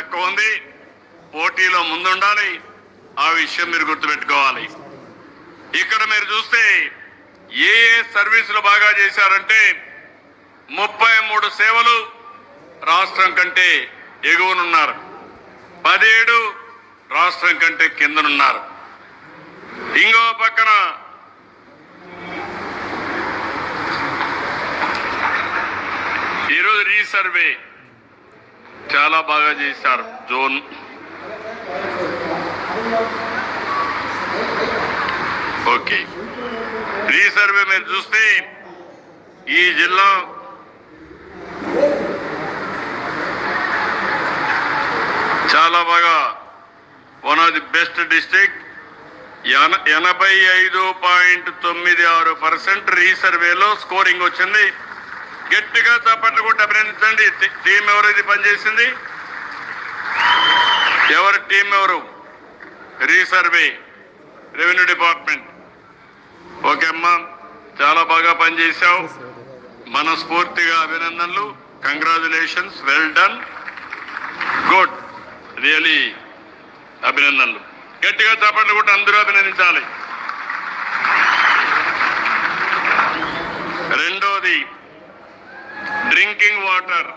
తక్కువ ఉంది, పోటీలో ముందుండాలి. ఆ విషయం మీరు గుర్తుపెట్టుకోవాలి. ఇక్కడ మీరు చూస్తే ఏ సర్వీసులు బాగా చేశారంటే 33 సేవలు రాష్ట్రం కంటే ఎగువనున్నారు, 17 రాష్ట్రం కంటే కిందనున్నారు. ఇంకో పక్కన ఈరోజు రీసర్వే చాలా బాగా చేశారు. జోన్ ఓకే, రీసర్వే మీరు చూస్తే ఈ జిల్లా చాలా బాగా one of the best district. 85.96% రీసర్వేలో స్కోరింగ్ వచ్చింది. గట్టిగా చప్పట్లు కొట్టి అభినందించండి. టీం ఎవరు ఇది పనిచేసింది? ఎవరి టీం ఎవరు? Resurvey, revenue department. ఓకే అమ్మా, చాలా బాగా పనిచేశావు. మనస్ఫూర్తిగా అభినందనలు. Congratulations, well done, good, really అభినందనలు. గట్టిగా చప్పట్లు కొట్టి అందరూ అభినందించాలి. రెండోది డ్రింకింగ్ వాటర్.